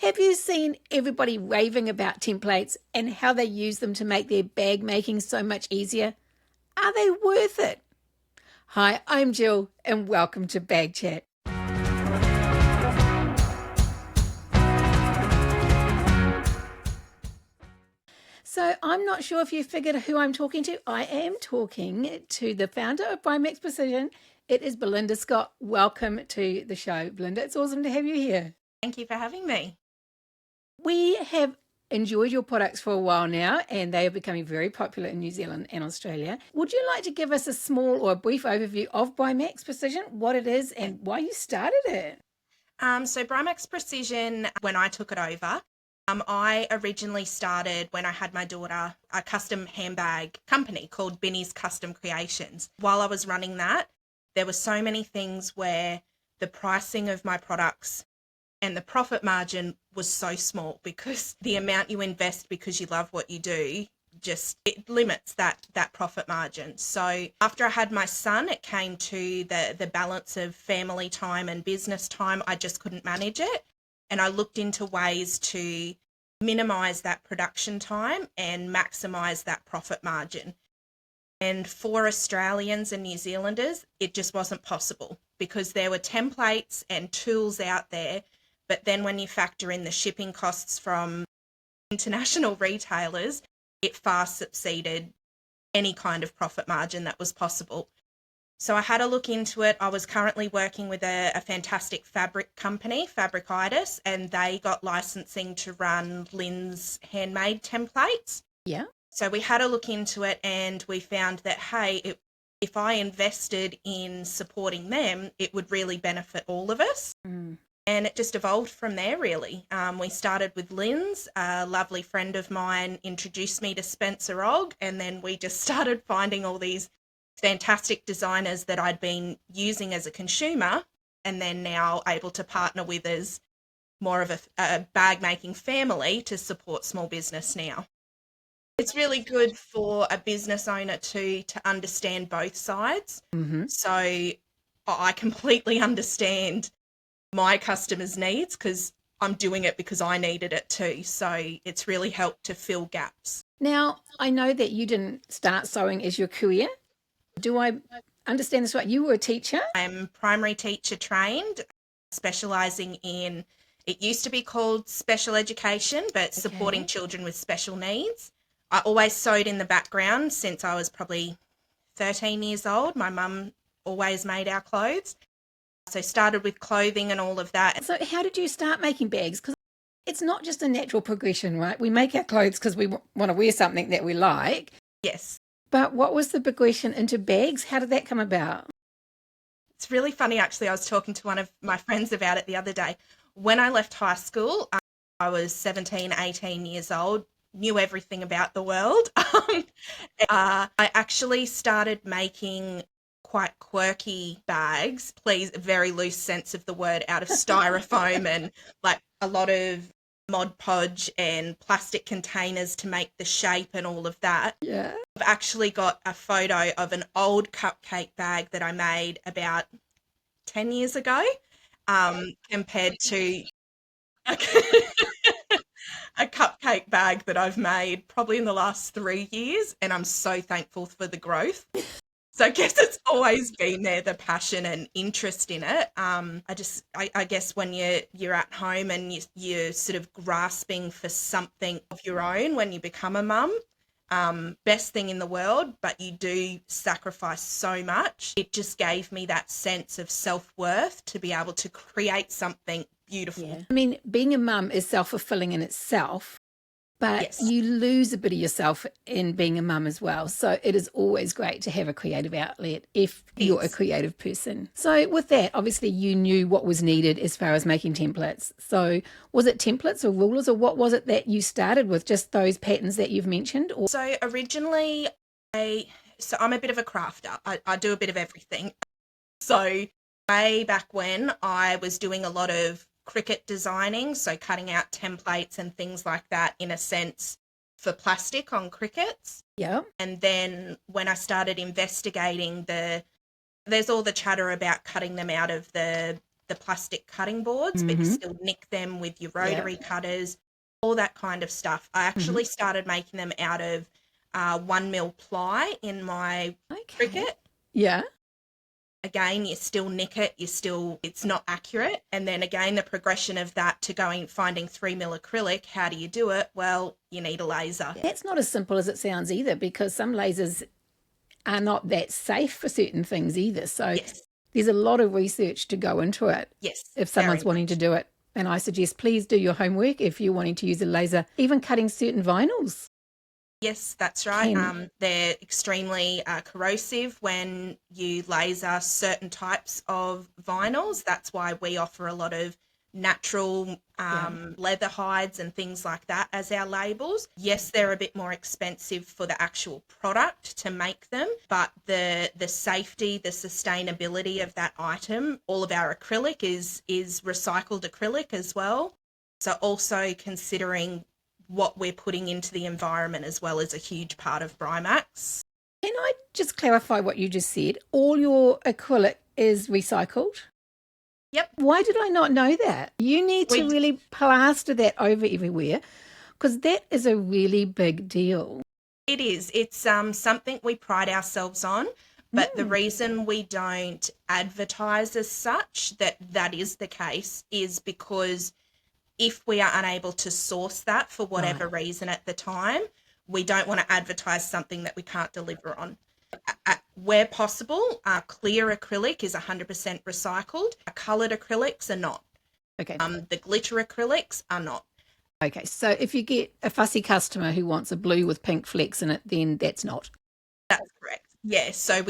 Have you seen everybody raving about templates and how they use them to make their bag making so much easier? Are they worth it? Hi, I'm Jill and welcome to Bag Chat. So I'm not sure if you figured who I'm talking to. I am talking to the founder of BryMaxx Precision. It is Belinda Scott. Welcome to the show, Belinda. It's awesome to have you here. Thank you for having me. We have enjoyed your products for a while now, and they are becoming very popular in New Zealand and Australia. Would you like to give us a small or a brief overview of BryMaxx Precision, what it is and why you started it? So BryMaxx Precision, when I took it over, I originally started when I had my daughter a custom handbag company called Binny's Custom Creations. While I was running that, there were so many things where the pricing of my products and the profit margin was so small because the amount you invest because you love what you do it limits that profit margin. So after I had my son, it came to the balance of family time and business time. I just couldn't manage it. And I looked into ways to minimize that production time and maximize that profit margin. And for Australians and New Zealanders, it just wasn't possible because there were templates and tools out there. But then when you factor in the shipping costs from international retailers, it far succeeded any kind of profit margin that was possible. So I had a look into it. I was currently working with a fantastic fabric company, Fabricitis, and they got licensing to run Lynn's handmade templates. Yeah. So we had a look into it and we found that, hey, if I invested in supporting them, it would really benefit all of us. And it just evolved from there, really. We started with Lynn's. A lovely friend of mine introduced me to Spencer Ogg, and then we just started finding all these fantastic designers that I'd been using as a consumer and then now able to partner with as more of a bag-making family to support small business now. It's really good for a business owner to understand both sides. So I completely understand my customers' needs because I'm doing it because I needed it too. So it's really helped to fill gaps. Now, I know that you didn't start sewing as your career. Do I understand this right? You were a teacher? I'm primary teacher trained, specialising in, it used to be called special education, but supporting children with special needs. I always sewed in the background since I was probably 13 years old. My mum always made our clothes. So started with clothing and all of that. So how did you start making bags? Because it's not just a natural progression, right? We make our clothes because we want to wear something that we like. Yes. But what was the progression into bags? How did that come about? It's really funny, actually. I was talking to one of my friends about it the other day. When I left high school, I was 17, 18 years old, knew everything about the world. I actually started making quite quirky bags, please, a very loose sense of the word, out of styrofoam and like a lot of Mod Podge and plastic containers to make the shape and all of that. Yeah. I've actually got a photo of an old cupcake bag that I made about 10 years ago, compared to a cupcake bag that I've made probably in the last 3 years, and I'm so thankful for the growth. So I guess it's always been there, the passion and interest in it. I guess when you're at home and you're sort of grasping for something of your own when you become a mum, best thing in the world, but you do sacrifice so much. It just gave me that sense of self-worth to be able to create something beautiful. Yeah. I mean, being a mum is self-fulfilling in itself. But Yes. you lose a bit of yourself in being a mum as well. So it is always great to have a creative outlet if you're a creative person. So with that, obviously you knew what was needed as far as making templates. So was it templates or rulers, or what was it that you started with, just those patterns that you've mentioned? Or? So originally, I'm a bit of a crafter. I do a bit of everything. So way back when I was doing a lot of cricket designing, so cutting out templates and things like that, in a sense, for plastic on crickets. Yeah. And then when I started investigating there's all the chatter about cutting them out of the the plastic cutting boards, but you still nick them with your rotary cutters, all that kind of stuff. I actually started making them out of 1 mil ply in my cricket. Yeah. Again, you still nick it, it's not accurate. And then again, the progression of that to finding 3 mil acrylic, how do you do it? Well, you need a laser. That's not as simple as it sounds either, because some lasers are not that safe for certain things either. So there's a lot of research to go into it. Yes. If someone's wanting to do it. And I suggest please do your homework if you're wanting to use a laser, even cutting certain vinyls. Yes, that's right. They're extremely corrosive when you laser certain types of vinyls. That's why we offer a lot of natural leather hides and things like that as our labels. Yes, they're a bit more expensive for the actual product to make them, but the safety, the sustainability of that item, all of our acrylic is recycled acrylic as well. So also considering what we're putting into the environment as well is a huge part of BryMaxx. Can I just clarify what you just said? All your acrylic is recycled? Yep. Why did I not know that? You need to really plaster that over everywhere, because that is a really big deal. It is. It's something we pride ourselves on, but the reason we don't advertise as such that is the case is because if we are unable to source that for whatever reason at the time, we don't want to advertise something that we can't deliver on. Where possible, clear acrylic is 100% recycled. Coloured acrylics are not. Okay. The glitter acrylics are not. Okay, so if you get a fussy customer who wants a blue with pink flecks in it, then that's not. That's correct. Yeah, so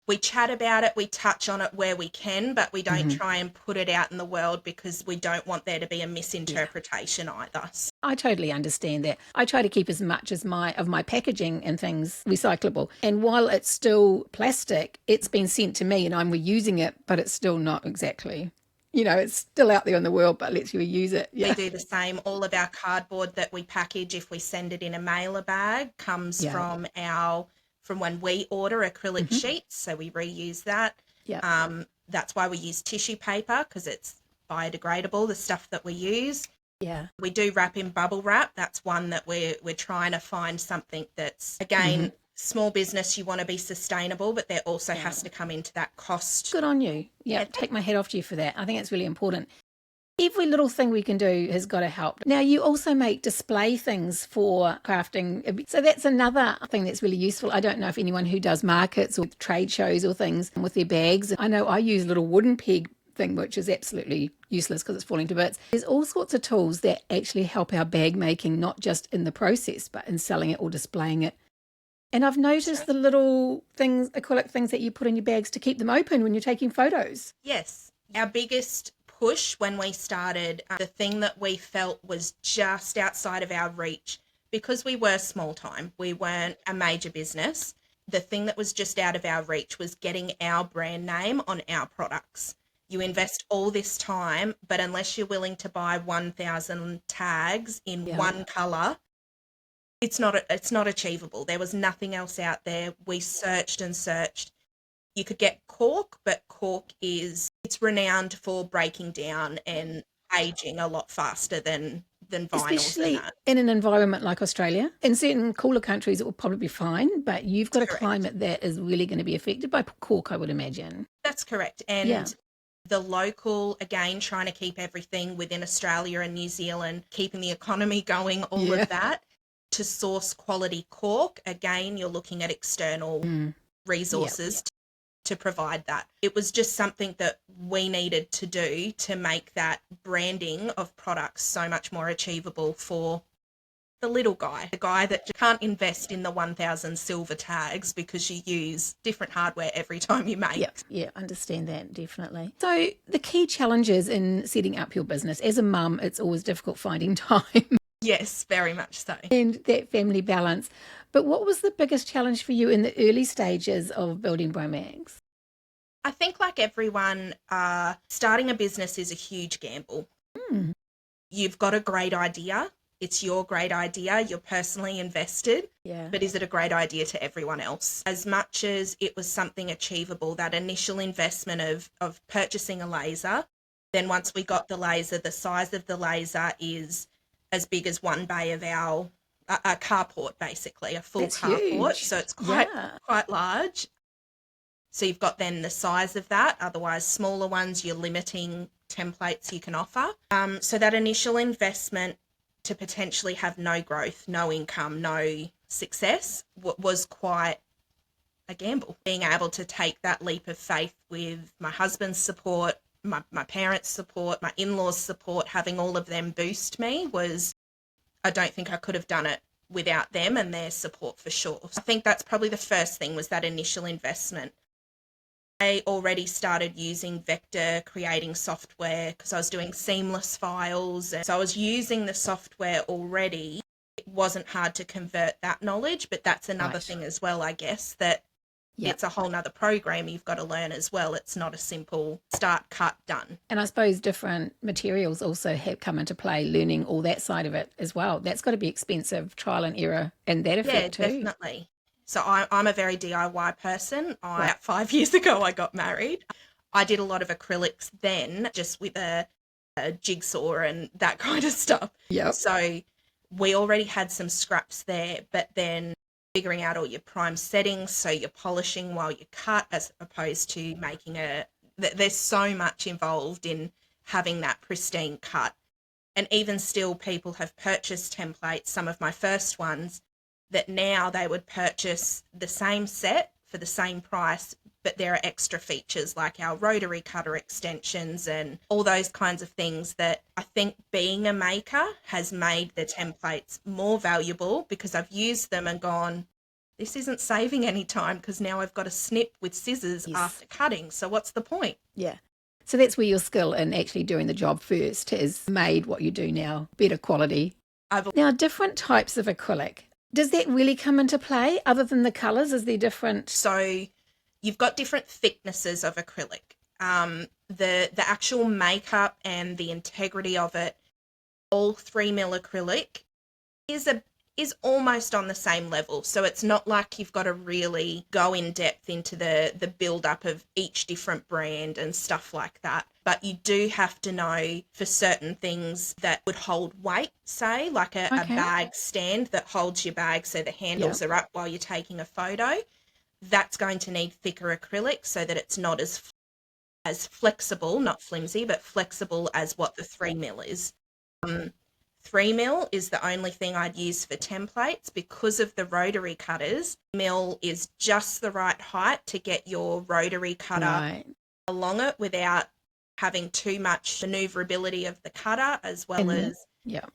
we chat about it, we touch on it where we can, but we don't try and put it out in the world because we don't want there to be a misinterpretation either. I totally understand that. I try to keep as much as my packaging and things recyclable. And while it's still plastic, it's been sent to me and I'm reusing it, but it's still not exactly. It's still out there in the world, but let's reuse it. Yeah. We do the same. All of our cardboard that we package, if we send it in a mailer bag, comes from when we order acrylic sheets, so we reuse that. Yeah. That's why we use tissue paper, because it's biodegradable, the stuff that we use. Yeah. We do wrap in bubble wrap. That's one that we're trying to find something that's, again, small business, you want to be sustainable, but there also has to come into that cost. Good on you. Yeah, take my hat off to you for that. I think it's really important. Every little thing we can do has got to help. Now, you also make display things for crafting. So that's another thing that's really useful. I don't know if anyone who does markets or trade shows or things with their bags. I know I use a little wooden peg thing, which is absolutely useless because it's falling to bits. There's all sorts of tools that actually help our bag making, not just in the process, but in selling it or displaying it. And I've noticed the little things, acrylic things that you put in your bags to keep them open when you're taking photos. Yes. Our biggest push when we started, the thing that we felt was just outside of our reach, because we were small time, we weren't a major business. The thing that was just out of our reach was getting our brand name on our products. You invest all this time, but unless you're willing to buy 1,000 tags in one colour, it's not achievable. There was nothing else out there. We searched and searched. You could get cork, but cork it's renowned for breaking down and aging a lot faster than vinyl. Especially in an environment like Australia. In certain cooler countries, it will probably be fine, but you've got a climate that is really going to be affected by cork, I would imagine. That's correct. And the local, again, trying to keep everything within Australia and New Zealand, keeping the economy going, all of that. To source quality cork, again, you're looking at external resources to provide that. It was just something that we needed to do to make that branding of products so much more achievable for the little guy, the guy that can't invest in the 1,000 silver tags because you use different hardware every time you make. Yeah, understand that, definitely. So the key challenges in setting up your business, as a mum, it's always difficult finding time. Yes, very much so. And that family balance. But what was the biggest challenge for you in the early stages of building BryMaxx? I think, like everyone, starting a business is a huge gamble. You've got a great idea. It's your great idea. You're personally invested. Yeah. But is it a great idea to everyone else? As much as it was something achievable, that initial investment of purchasing a laser, then once we got the laser, the size of the laser is as big as one bay of a carport, basically, a full That's carport. huge. So it's Yeah. quite large. So you've got then the size of that. Otherwise, smaller ones, you're limiting templates you can offer. So that initial investment to potentially have no growth, no income, no success was quite a gamble. Being able to take that leap of faith with my husband's support, my parents' support, my in-laws' support, having all of them boost me I don't think I could have done it without them and their support for sure. So I think that's probably the first thing, was that initial investment. I already started using vector creating software because I was doing seamless files. And so I was using the software already. It wasn't hard to convert that knowledge, but that's another thing as well, I guess, that it's a whole nother program you've got to learn as well. It's not a simple start, cut, done. And I suppose different materials also have come into play, learning all that side of it as well. That's got to be expensive, trial and error, and that effect too. Yeah, definitely. So I'm a very DIY person. About 5 years ago, I got married. I did a lot of acrylics then, just with a jigsaw and that kind of stuff. Yep. So we already had some scraps there, but then figuring out all your prime settings, so you're polishing while you cut, as opposed to making there's so much involved in having that pristine cut. And even still, people have purchased templates, some of my first ones, that now they would purchase the same set for the same price, but there are extra features like our rotary cutter extensions and all those kinds of things that I think being a maker has made the templates more valuable, because I've used them and gone, this isn't saving any time because now I've got to snip with scissors after cutting. So what's the point? Yeah. So that's where your skill in actually doing the job first has made what you do now better quality. Now, different types of acrylic. Does that really come into play other than the colours? Is there different? So you've got different thicknesses of acrylic. The actual makeup and the integrity of it, all 3mm acrylic is almost on the same level. So it's not like you've got to really go in depth into the build-up of each different brand and stuff like that. But you do have to know for certain things that would hold weight, say, like a bag stand that holds your bag so the handles are up while you're taking a photo. That's going to need thicker acrylic so that it's not as flexible, not flimsy, but flexible as what the 3mm is. 3mm is the only thing I'd use for templates because of the rotary cutters. Mil is just the right height to get your rotary cutter along it without having too much maneuverability of the cutter, as well as,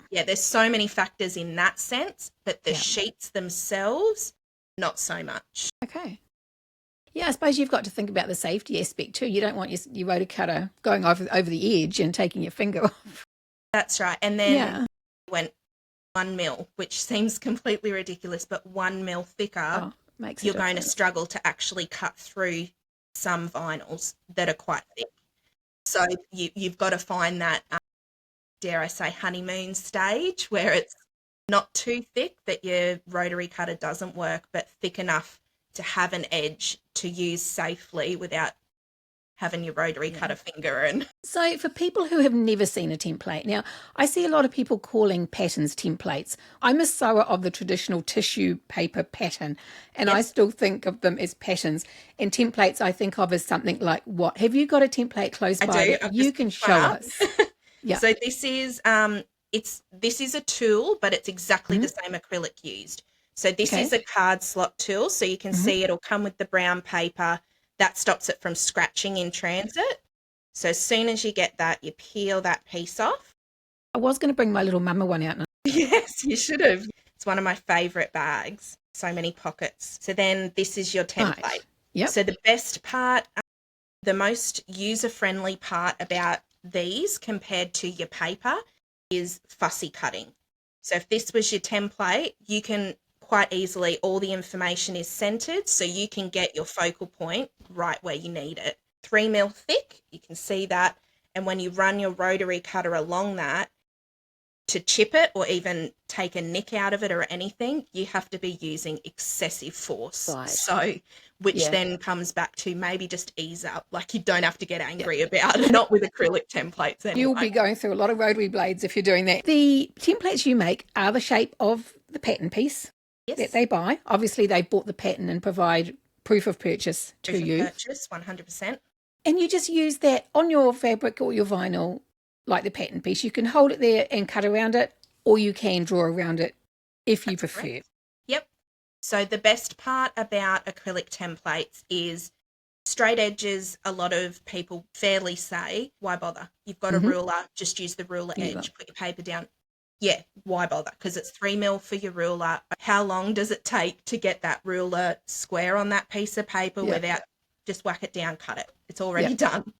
there's so many factors in that sense, but the sheets themselves, not so much. Okay. Yeah, I suppose you've got to think about the safety aspect too. You don't want your rotary cutter going over the edge and taking your finger off. That's right. And then went 1mm, which seems completely ridiculous, but 1mm thicker, you're going to struggle to actually cut through some vinyls that are quite thick. So you've got to find that, dare I say, honeymoon stage where it's not too thick that your rotary cutter doesn't work, but thick enough to have an edge to use safely without having your rotary cutter finger in. So for people who have never seen a template, now I see a lot of people calling patterns templates. I'm a sewer of the traditional tissue paper pattern, and I still think of them as patterns. And templates I think of as something like what? Have you got a template close by that you can show us? So this is this is a tool, but it's exactly the same acrylic used. So this is a card slot tool, so you can see it'll come with the brown paper. That stops it from scratching in transit. So as soon as you get that, you peel that piece off. I was going to bring my little mama one out. Yes, you should have. It's one of my favourite bags. So many pockets. So then this is your template. Right. Yep. So the best part, the most user-friendly part about these compared to your paper is fussy cutting. So if this was your template, you can quite easily, all the information is centered, so you can get your focal point right where you need it. 3mm thick, you can see that, and when you run your rotary cutter along that, to chip it or even take a nick out of it or anything, you have to be using excessive force. Right. So, which Yeah. then comes back to maybe just ease up. Like, you don't have to get angry about it, not with acrylic templates anyway. You'll be going through a lot of rotary blades if you're doing that. The templates you make are the shape of the pattern piece that they buy. Obviously, they bought the pattern and provide proof of purchase to you. Purchase, 100%. And you just use that on your fabric or your vinyl, like the pattern piece. You can hold it there and cut around it, or you can draw around it if you prefer. Correct. Yep. So the best part about acrylic templates is straight edges. A lot of people fairly say, why bother? You've got a ruler, just use the ruler edge, put your paper down. Yeah, why bother? Because it's 3 mil for your ruler. How long does it take to get that ruler square on that piece of paper without just whack it down, cut it? It's already done.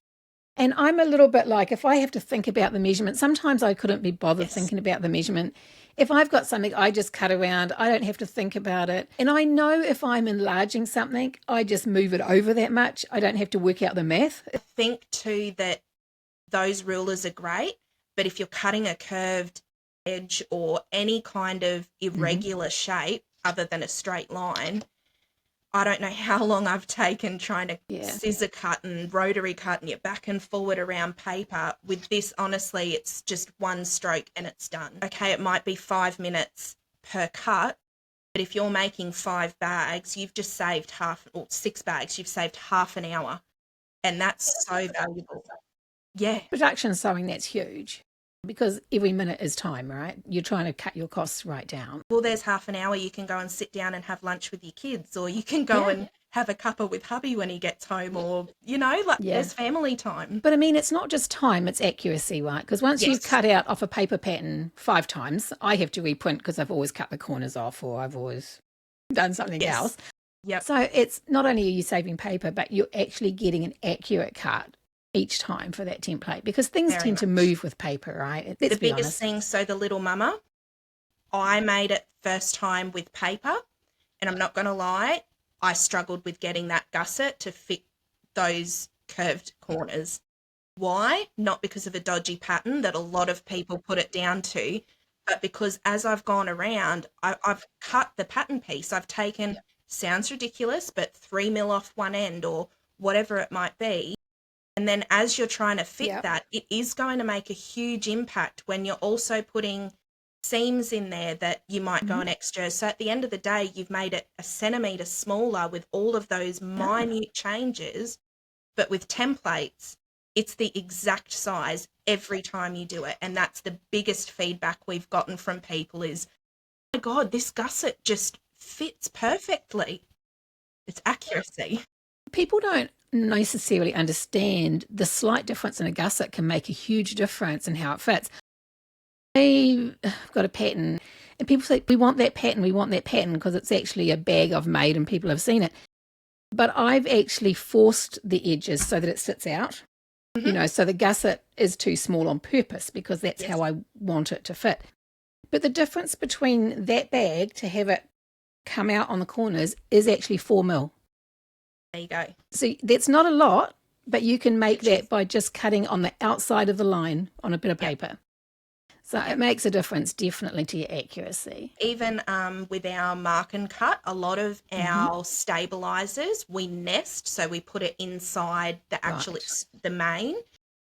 And I'm a little bit like, if I have to think about the measurement, sometimes I couldn't be bothered thinking about the measurement. If I've got something, I just cut around. I don't have to think about it. And I know if I'm enlarging something, I just move it over that much. I don't have to work out the math. I think too that those rulers are great, but if you're cutting a curved edge or any kind of irregular shape other than a straight line, I don't know how long I've taken trying to scissor cut and rotary cut and you're back and forward around paper. With this, honestly, it's just one stroke and it's done. Okay, it might be 5 minutes per cut, but if you're making 5 bags, you've just saved 6 bags, you've saved half an hour. And that's so valuable. Yeah. Production sewing, that's huge. Because every minute is time, right? You're trying to cut your costs right down. Well, there's half an hour you can go and sit down and have lunch with your kids, or you can go and have a cuppa with hubby when he gets home, or, there's family time. But I mean, it's not just time, it's accuracy, right? Because once you've cut out off a paper pattern 5 times, I have to reprint because I've always cut the corners off or I've always done something else. Yep. So it's not only are you saving paper, but you're actually getting an accurate cut each time for that template, because things tend to move with paper, right? The biggest thing, so the Little Mama, I made it first time with paper, and I'm not going to lie, I struggled with getting that gusset to fit those curved corners. Why? Not because of a dodgy pattern that a lot of people put it down to, but because as I've gone around, I've cut the pattern piece. I've taken, sounds ridiculous, but 3 mil off one end or whatever it might be. And then as you're trying to fit that, it is going to make a huge impact when you're also putting seams in there that you might go an extra. So at the end of the day, you've made it a centimetre smaller with all of those minute changes. But with templates, it's the exact size every time you do it. And that's the biggest feedback we've gotten from people is, oh my God, this gusset just fits perfectly. It's accuracy. People don't necessarily understand the slight difference in a gusset can make a huge difference in how it fits. I've got a pattern and people say, we want that pattern because it's actually a bag I've made and people have seen it. But I've actually forced the edges so that it sits out, so the gusset is too small on purpose because that's how I want it to fit. But the difference between that bag to have it come out on the corners is actually 4 mil. There you go. So that's not a lot, but you can make that by just cutting on the outside of the line on a bit of paper. So it makes a difference definitely to your accuracy. Even with our mark and cut, a lot of our stabilizers, we nest, so we put it inside the actual, the main.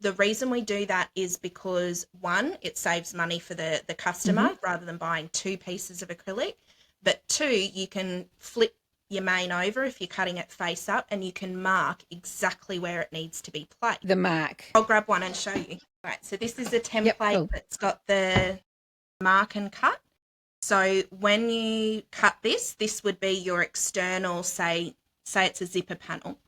The reason we do that is because, one, it saves money for the customer rather than buying 2 pieces of acrylic. But 2, you can flip your main over if you're cutting it face up and you can mark exactly where it needs to be placed. The mark. I'll grab one and show you. Right, so this is a template that's got the mark and cut. So when you cut this would be your external, say it's a zipper panel.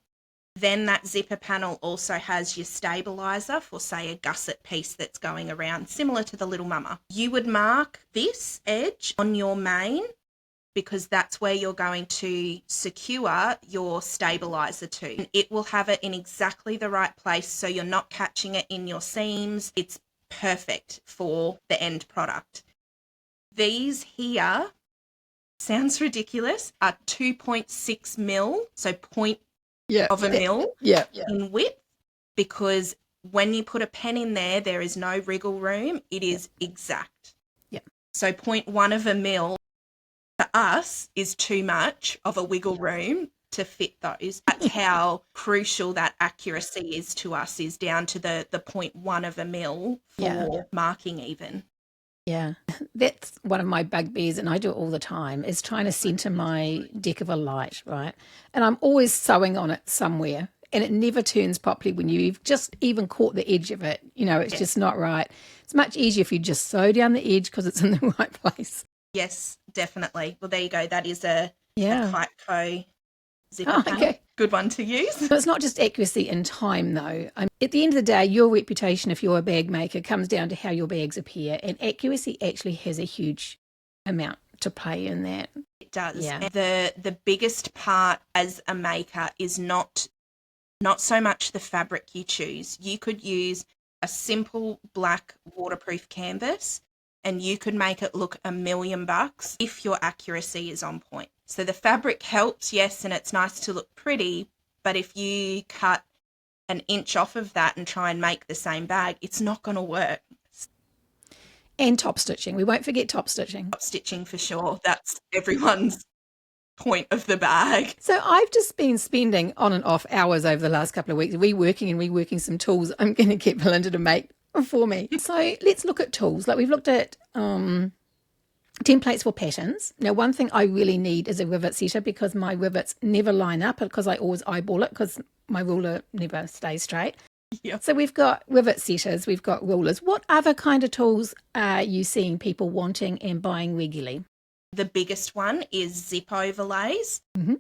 Then that zipper panel also has your stabilizer for, say, a gusset piece that's going around, similar to the Little Mama. You would mark this edge on your main because that's where you're going to secure your stabilizer to. And it will have it in exactly the right place so you're not catching it in your seams. It's perfect for the end product. These here, sounds ridiculous, are 2.6 mil, so point of a mil in width, because when you put a pen in there, there is no wriggle room. It is exact. Yeah. So 0.1 of a mil for us is too much of a wiggle room to fit those. That's how crucial that accuracy is to us, is down to the 0.1 of a mil for marking even. Yeah, that's one of my bugbears, and I do it all the time, is trying to centre my deck of a light, right? And I'm always sewing on it somewhere, and it never turns properly when you've just even caught the edge of it. You know, it's just not right. It's much easier if you just sew down the edge because it's in the right place. Yes, definitely. Well, there you go. That is a KiteCo zipper panel. Okay. Good one to use. So it's not just accuracy in time, though. At the end of the day, your reputation, if you're a bag maker, comes down to how your bags appear, and accuracy actually has a huge amount to play in that. It does. Yeah. And the biggest part as a maker is not so much the fabric you choose. You could use a simple black waterproof canvas and you could make it look $1,000,000 if your accuracy is on point. So the fabric helps, yes, and it's nice to look pretty, but if you cut an inch off of that and try and make the same bag, it's not going to work. And top stitching. We won't forget top stitching. Top stitching for sure. That's everyone's point of the bag. So I've just been spending on and off hours over the last couple of weeks reworking some tools I'm going to get Belinda to make for me. So let's look at tools. Like we've looked at templates for patterns. Now, one thing I really need is a rivet setter because my rivets never line up, because I always eyeball it because my ruler never stays straight. Yeah. So we've got rivet setters, we've got rulers. What other kind of tools are you seeing people wanting and buying regularly? The biggest one is zip overlays. Mm-hmm.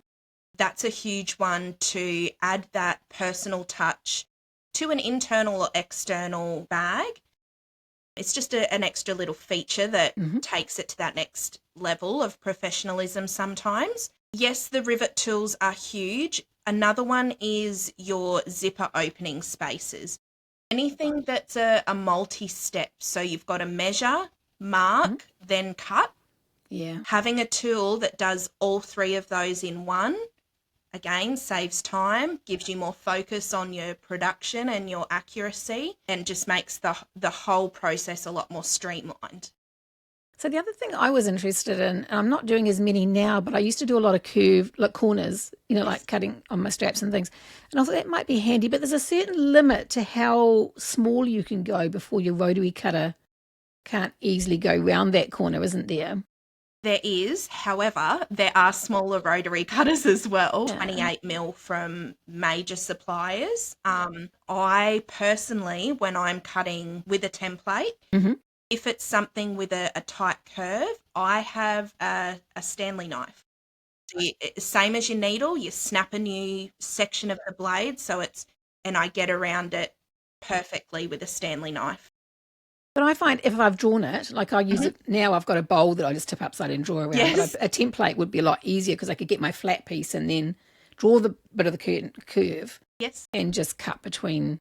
That's a huge one to add that personal touch to an internal or external bag. It's just an extra little feature that takes it to that next level of professionalism sometimes. Yes, the rivet tools are huge. Another one is your zipper opening spaces. Anything that's a multi-step. So you've got to measure, mark, then cut. Yeah. Having a tool that does all three of those in one, again, saves time, gives you more focus on your production and your accuracy, and just makes the whole process a lot more streamlined. So the other thing I was interested in, and I'm not doing as many now, but I used to do a lot of curved, like corners, like cutting on my straps and things. And I thought that might be handy, but there's a certain limit to how small you can go before your rotary cutter can't easily go round that corner, isn't there? There is, however, there are smaller rotary cutters as well, 28mm from major suppliers. I personally, when I'm cutting with a template, if it's something with a tight curve, I have a Stanley knife. So same as your needle, you snap a new section of the blade, and I get around it perfectly with a Stanley knife. But I find if I've drawn it, like I use it now, I've got a bowl that I just tip upside and draw around. Yes. But a template would be a lot easier because I could get my flat piece and then draw the bit of the curve. Yes. And just cut between,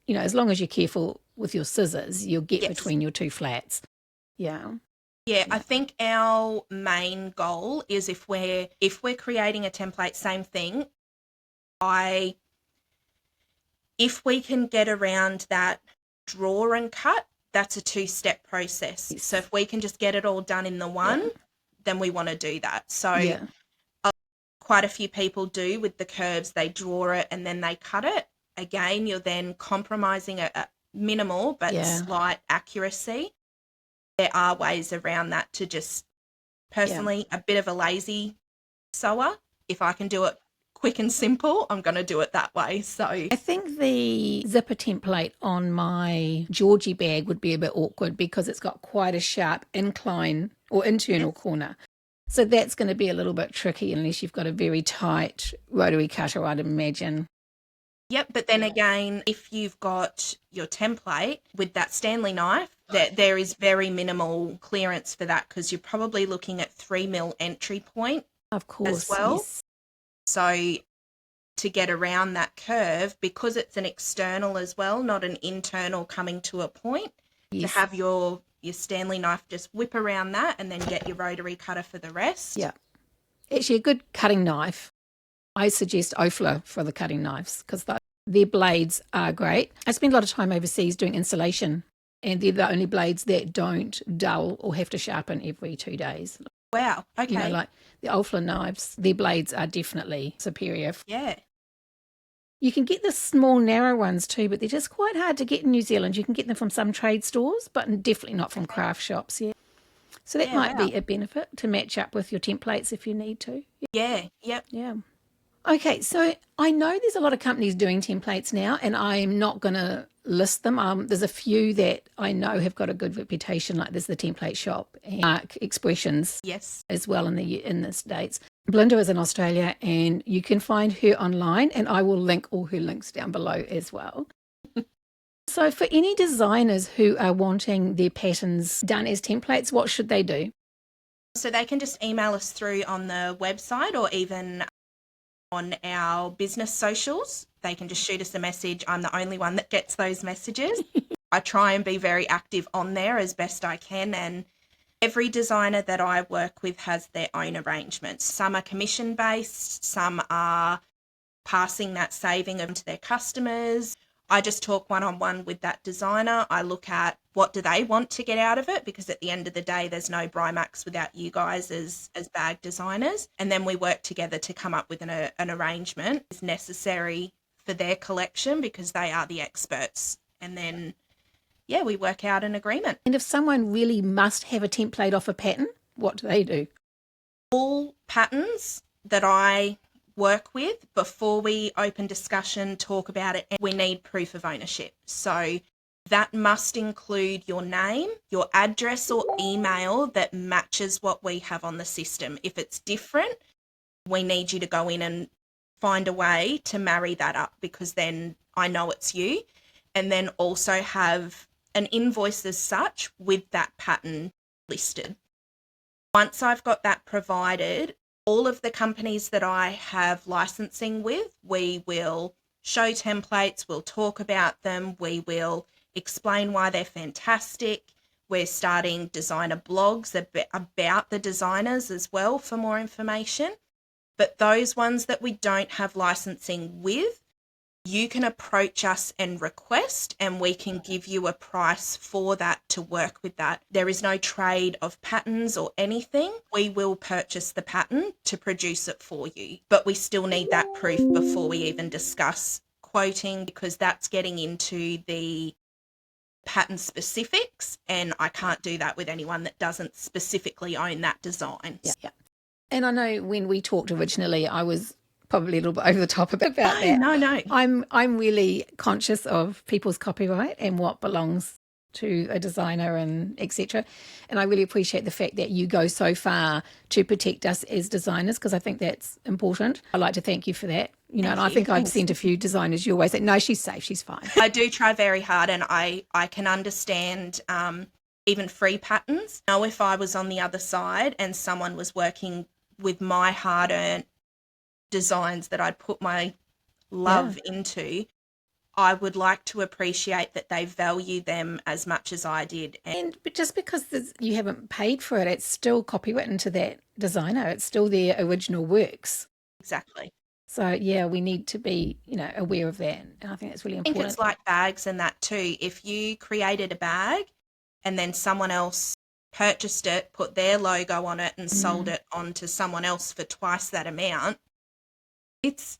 as long as you're careful with your scissors, you'll get between your two flats. Yeah. Yeah, I think our main goal is if we're creating a template, same thing. If we can get around that draw and cut, that's a 2-step process. Yes. So if we can just get it all done in the one, then we want to do that. So quite a few people do with the curves, they draw it and then they cut it. Again, you're then compromising a minimal but slight accuracy. There are ways around that to just, personally, a bit of a lazy sewer. If I can do it quick and simple, I'm going to do it that way. So I think the zipper template on my Georgie bag would be a bit awkward because it's got quite a sharp incline or internal corner. So that's going to be a little bit tricky unless you've got a very tight rotary cutter, I'd imagine. Yep, but then again, if you've got your template with that Stanley knife, there is very minimal clearance for that because you're probably looking at 3mm entry point, of course, as well. Yes. So to get around that curve, because it's an external as well, not an internal coming to a point, to have your Stanley knife just whip around that and then get your rotary cutter for the rest. Yeah. Actually, a good cutting knife, I suggest Ofla for the cutting knives because Their blades are great. I spend a lot of time overseas doing insulation, and they're the only blades that don't dull or have to sharpen every 2 days. Wow. Okay. You know, like the Olflin knives, their blades are definitely superior. Yeah. You can get the small, narrow ones too, but they're just quite hard to get in New Zealand. You can get them from some trade stores, but definitely not from craft shops. Yeah. So that might be a benefit to match up with your templates if you need to. Yeah. Yep. Yeah. Okay, so I know there's a lot of companies doing templates now, and I'm not going to list them. There's a few that I know have got a good reputation, like there's the Template Shop and Mark Expressions, Yes, as well in the States. Belinda is in Australia, and you can find her online, and I will link all her links down below as well. So for any designers who are wanting their patterns done as templates, what should they do? so they can just email us through on the website or even on our business socials. They can just shoot us a message. I'm the only one that gets those messages. I try and be very active on there as best I can, and every designer that I work with has their own arrangements. Some are commission based, some are passing that saving to their customers. I just talk one-on-one with that designer. I look at what do they want to get out of it, because at the end of the day, there's no BryMaxx without you guys as bag designers. And then we work together to come up with an arrangement that's necessary for their collection, because they are the experts. And then, yeah, we work out an agreement. And if someone really must have a template off a pattern, what do they do? All patterns that I work with, before we open discussion, talk about it, we need proof of ownership. So that must include your name, your address or email that matches what we have on the system. If it's different, we need you to go in and find a way to marry that up, because then I know it's you. And then also have an invoice as such with that pattern listed. Once I've got that provided, all of the companies that I have licensing with, we will show templates, we'll talk about them, we will explain why they're fantastic. We're starting designer blogs about the designers as well for more information. But those ones that we don't have licensing with, you can approach us and request, and we can give you a price for that to work with that. There is no trade of patterns or anything. We will purchase the pattern to produce it for you, but we still need that proof before we even discuss quoting, because that's getting into the pattern specifics, and I can't do that with anyone that doesn't specifically own that design. Yeah. And I know when we talked originally, I was probably a little bit over the top about that. No. I'm really conscious of people's copyright and what belongs to a designer and etc. And I really appreciate the fact that you go so far to protect us as designers, because I think that's important. I'd like to thank you for that. And I think I've sent a few designers your way say, no, she's safe, she's fine. I do try very hard, and I can understand even free patterns. Now, if I was on the other side and someone was working with my hard-earned designs that I'd put my love into, I would like to appreciate that they value them as much as I did. But just because you haven't paid for it, it's still copywritten to that designer. It's still their original works. Exactly. So, yeah, we need to be, aware of that. And I think that's really important. I think it's like bags and that too. If you created a bag and then someone else purchased it, put their logo on it and sold it on to someone else for twice that amount, it's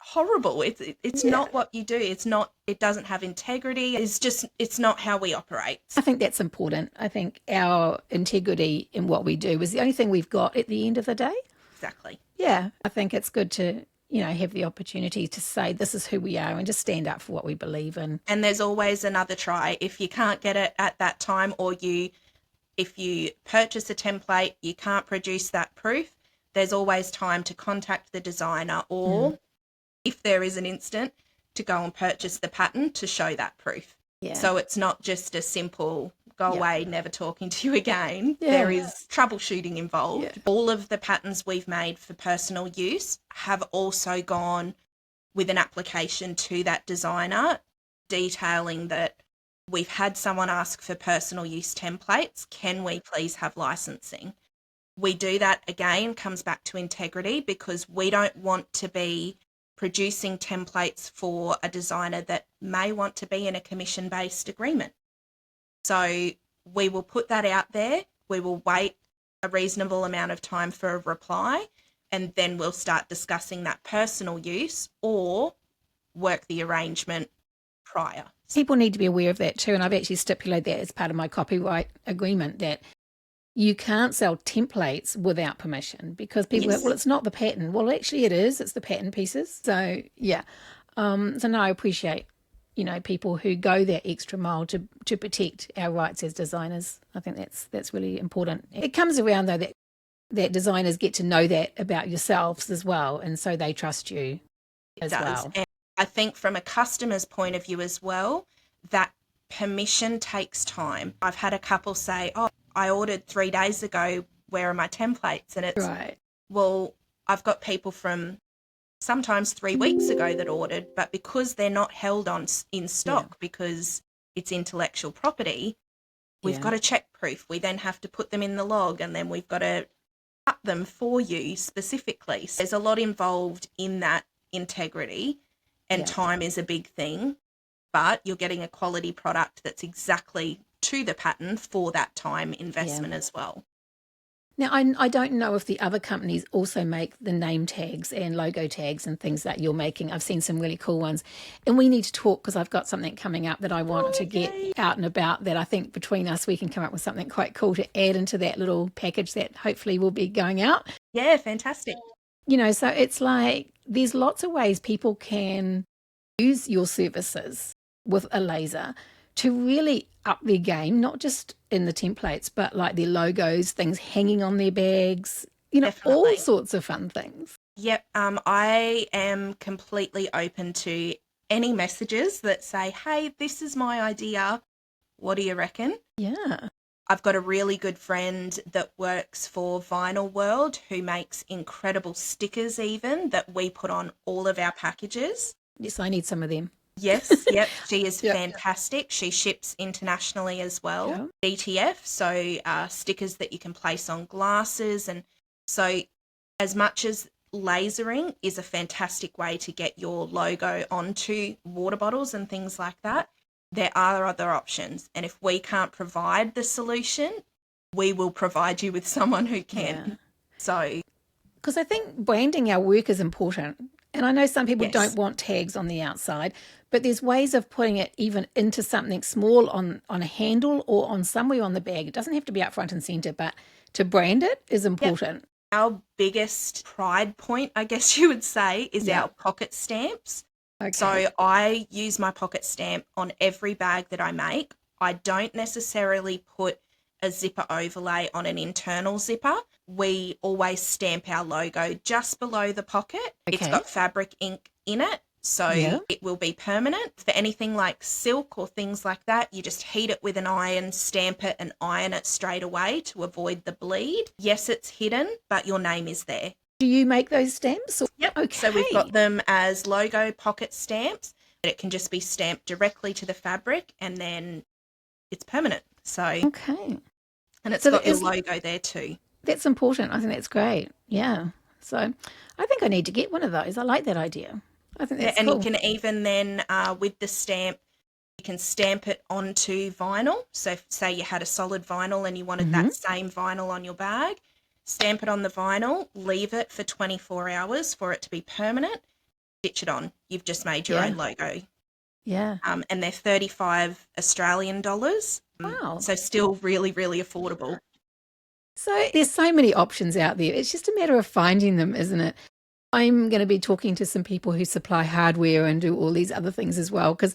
horrible. It's not what you do. It doesn't have integrity. It's not how we operate. I think that's important. I think our integrity in what we do is the only thing we've got at the end of the day. Exactly. Yeah. I think it's good to, have the opportunity to say this is who we are and just stand up for what we believe in. And there's always another try. If you can't get it at that time, or if you purchase a template, you can't produce that proof, there's always time to contact the designer, or if there is an instant, to go and purchase the pattern to show that proof. Yeah. So it's not just a simple go away, never talking to you again. Yeah. There is troubleshooting involved. Yeah. All of the patterns we've made for personal use have also gone with an application to that designer detailing that we've had someone ask for personal use templates. Can we please have licensing? We do that, again, comes back to integrity, because we don't want to be producing templates for a designer that may want to be in a commission-based agreement. So we will put that out there. We will wait a reasonable amount of time for a reply, and then we'll start discussing that personal use or work the arrangement prior. People need to be aware of that too, and I've actually stipulated that as part of my copyright agreement, that you can't sell templates without permission, because people go, well, it's not the pattern. Well, actually it is. It's the pattern pieces. So, yeah. So, no, I appreciate, people who go that extra mile to protect our rights as designers. I think that's really important. It comes around, though, that designers get to know that about yourselves as well, and so they trust you as well. And I think from a customer's point of view as well, that permission takes time. I've had a couple say, oh, I ordered 3 days ago, where are my templates? And it's, right. Well, I've got people from sometimes 3 weeks ago that ordered, but because they're not held in stock because it's intellectual property, we've got to check proof. We then have to put them in the log, and then we've got to cut them for you specifically. So there's a lot involved in that integrity, and time is a big thing, but you're getting a quality product that's exactly to the pattern for that time investment as well. Now, I don't know if the other companies also make the name tags and logo tags and things that you're making. I've seen some really cool ones. And we need to talk, because I've got something coming up that I want to get out and about, that I think between us we can come up with something quite cool to add into that little package that hopefully will be going out. Yeah, fantastic. So it's like there's lots of ways people can use your services with a laser to really up their game, not just in the templates, but like their logos, things hanging on their bags, all sorts of fun things. Yep. I am completely open to any messages that say, hey, this is my idea. What do you reckon? Yeah. I've got a really good friend that works for Vinyl World who makes incredible stickers even that we put on all of our packages. Yes, I need some of them. Yes, yep. She is fantastic. She ships internationally as well. DTF, so stickers that you can place on glasses. And so as much as lasering is a fantastic way to get your logo onto water bottles and things like that, there are other options. And if we can't provide the solution, we will provide you with someone who can. Yeah. So, because I think branding our work is important. And I know some people don't want tags on the outside, but there's ways of putting it even into something small on a handle or on somewhere on the bag. It doesn't have to be up front and centre, but to brand it is important. Our biggest pride point, I guess you would say, is our pocket stamps. Okay. So I use my pocket stamp on every bag that I make. I don't necessarily put a zipper overlay on an internal zipper. We always stamp our logo just below the pocket. Okay. It's got fabric ink in it, so it will be permanent. For anything like silk or things like that, you just heat it with an iron, stamp it and iron it straight away to avoid the bleed. Yes, it's hidden, but your name is there. Do you make those stamps? Yep. Okay. So we've got them as logo pocket stamps. It can just be stamped directly to the fabric, and then it's permanent. So and it's got your logo there too. That's important. I think that's great. Yeah. So I think I need to get one of those. I like that idea. I think that's cool. And you can even then, with the stamp, you can stamp it onto vinyl. So say you had a solid vinyl and you wanted that same vinyl on your bag, stamp it on the vinyl, leave it for 24 hours for it to be permanent, stitch it on. You've just made your own logo. Yeah. And they're 35 Australian dollars. Wow. So still really, really affordable. So there's so many options out there. It's just a matter of finding them, isn't it? I'm going to be talking to some people who supply hardware and do all these other things as well, because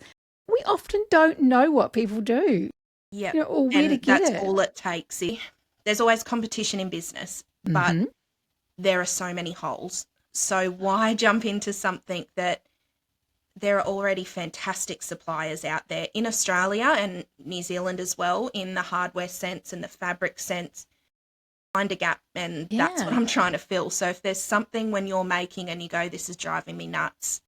we often don't know what people do. Yeah. Or where to get it. That's all it takes. There's always competition in business, but there are so many holes. So why jump into something that there are already fantastic suppliers out there in Australia and New Zealand as well, in the hardware sense and the fabric sense? Find a gap, and that's what I'm trying to fill. So if there's something when you're making and you go, this is driving me nuts,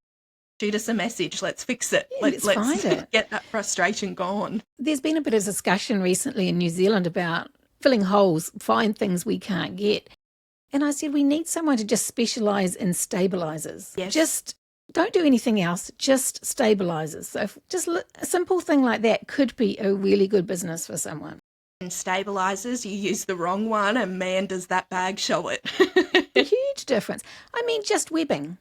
shoot us a message. Let's fix it. Let's find it. Get that frustration gone. There's been a bit of discussion recently in New Zealand about filling holes, find things we can't get. And I said, we need someone to just specialise in stabilisers. Yes. Just don't do anything else, just stabilizers. So just a simple thing like that could be a really good business for someone. And stabilizers, you use the wrong one, and man, does that bag show it. A huge difference. I mean, just webbing.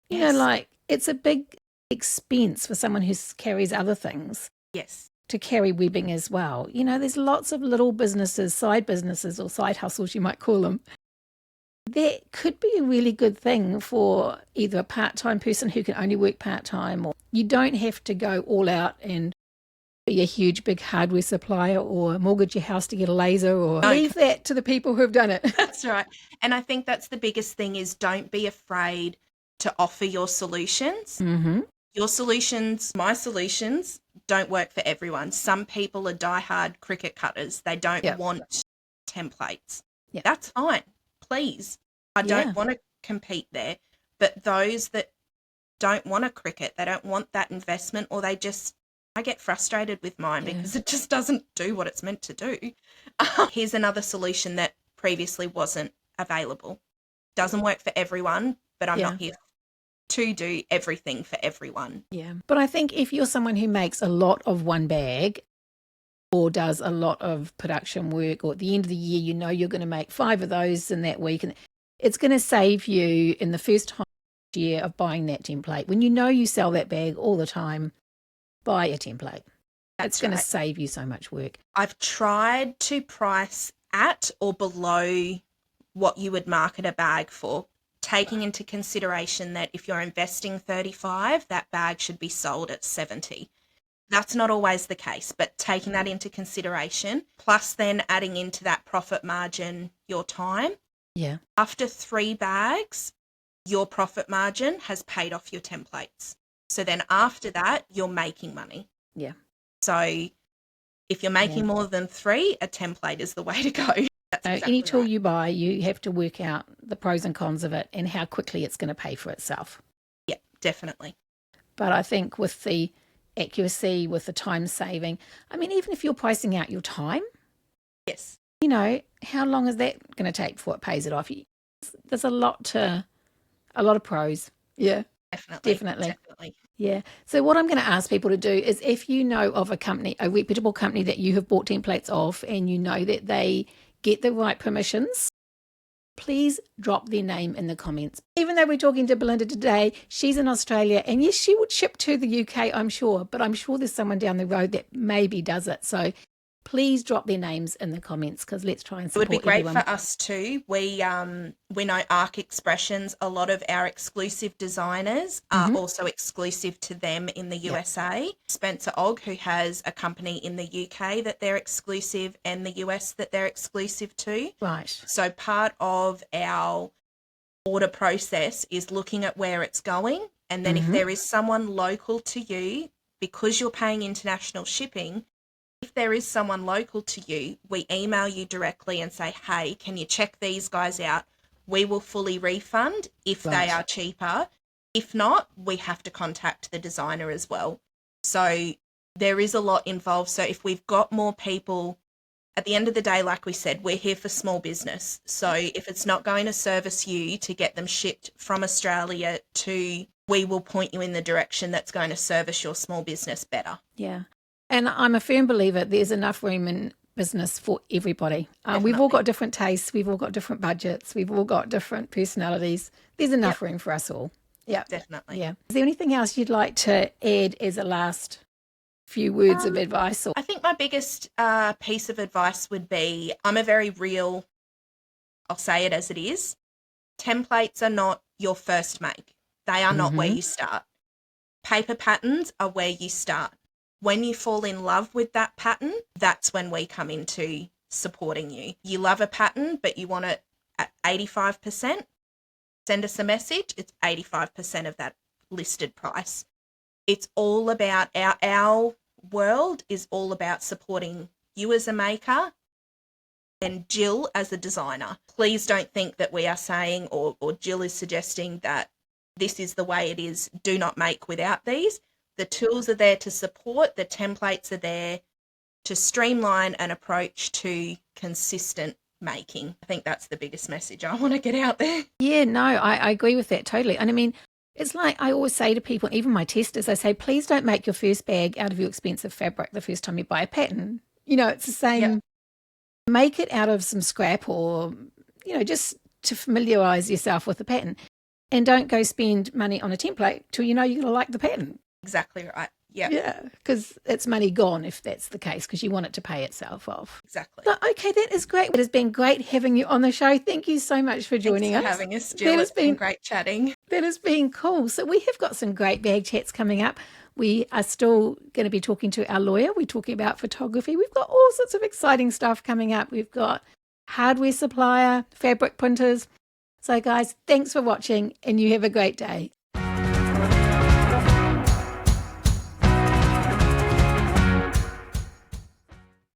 You know, Yes. like it's a big expense for someone who carries other things Yes. to carry webbing as well. You know, there's lots of little businesses, side businesses or side hustles, you might call them. That could be a really good thing for either a part-time person who can only work part-time, or you don't have to go all out and be a huge big hardware supplier or mortgage your house to get a laser, or leave that to the people who have done it. That's right. And I think that's the biggest thing is don't be afraid to offer your solutions. Mm-hmm. Your solutions, my solutions, don't work for everyone. Some people are diehard cricket cutters. They don't want templates. Yep. That's fine. Please. I don't want to compete there. But those that don't want a cricket, they don't want that investment, or I get frustrated with mine because it just doesn't do what it's meant to do. Here's another solution that previously wasn't available. Doesn't work for everyone, but I'm not here to do everything for everyone. Yeah. But I think if you're someone who makes a lot of one bag or does a lot of production work, or at the end of the year, you know you're going to make 5 of those in that week, and it's going to save you in the first year of buying that template. When you know you sell that bag all the time, buy a template. It's going to save you so much work. I've tried to price at or below what you would market a bag for, taking into consideration that if you're investing 35, that bag should be sold at 70. That's not always the case, but taking that into consideration, plus then adding into that profit margin your time. Yeah. After 3 bags, your profit margin has paid off your templates. So then after that, you're making money. Yeah. So if you're making more than 3, a template is the way to go. Any tool you buy, you have to work out the pros and cons of it and how quickly it's going to pay for itself. Yeah, definitely. But I think with the accuracy, with the time saving, I mean, even if you're pricing out your time, yes, you know, how long is that going to take before it pays it off? There's a lot of pros. Yeah, definitely. Yeah. So what I'm going to ask people to do is, if you know of a company, a reputable company that you have bought templates of, and you know that they get the right permissions, please drop their name in the comments. Even though we're talking to Belinda today, she's in Australia, and yes, she would ship to the UK, I'm sure, but I'm sure there's someone down the road that maybe does it. So please drop their names in the comments, because let's try and support everyone. It would be great everyone. for us too. We know Arc Expressions, a lot of our exclusive designers are also exclusive to them in the USA. Spencer Ogg, who has a company in the UK that they're exclusive, and the US that they're exclusive to. Right. So part of our order process is looking at where it's going, and then if there is someone local to you, because you're paying international shipping, if there is someone local to you, we email you directly and say, hey, can you check these guys out? We will fully refund if they are cheaper. If not, we have to contact the designer as well. So there is a lot involved. So if we've got more people, at the end of the day, like we said, we're here for small business. So if it's not going to service you to get them shipped from Australia to, we will point you in the direction that's going to service your small business better. Yeah. And I'm a firm believer there's enough room in business for everybody. We've all got different tastes. We've all got different budgets. We've all got different personalities. There's enough room for us all. Yeah, definitely. Yeah. Is there anything else you'd like to add as a last few words of advice? I think my biggest piece of advice would be, I'm a very real, I'll say it as it is. Templates are not your first make. They are not where you start. Paper patterns are where you start. When you fall in love with that pattern, that's when we come into supporting you. You love a pattern, but you want it at 85%. Send us a message. It's 85% of that listed price. It's all about our world is all about supporting you as a maker and Jill as a designer. Please don't think that we are saying or Jill is suggesting that this is the way it is. Do not make without these. The tools are there to support. The templates are there to streamline an approach to consistent making. I think that's the biggest message I want to get out there. Yeah, no, I agree with that totally. And I mean, It's like I always say to people, even my testers, I say, please don't make your first bag out of your expensive fabric the first time you buy a pattern. It's the same. Yep. Make it out of some scrap or, just to familiarise yourself with the pattern. And don't go spend money on a template till you know you're going to like the pattern. Exactly right. Yeah. Yeah, because it's money gone if that's the case, because you want it to pay itself off. Exactly. But okay, that is great. It has been great having you on the show. Thank you so much for joining us. Thanks for having us, Jill. It's been great chatting. That has been cool. So we have got some great bag chats coming up. We are still going to be talking to our lawyer. We're talking about photography. We've got all sorts of exciting stuff coming up. We've got hardware supplier, fabric printers. So guys, thanks for watching and you have a great day.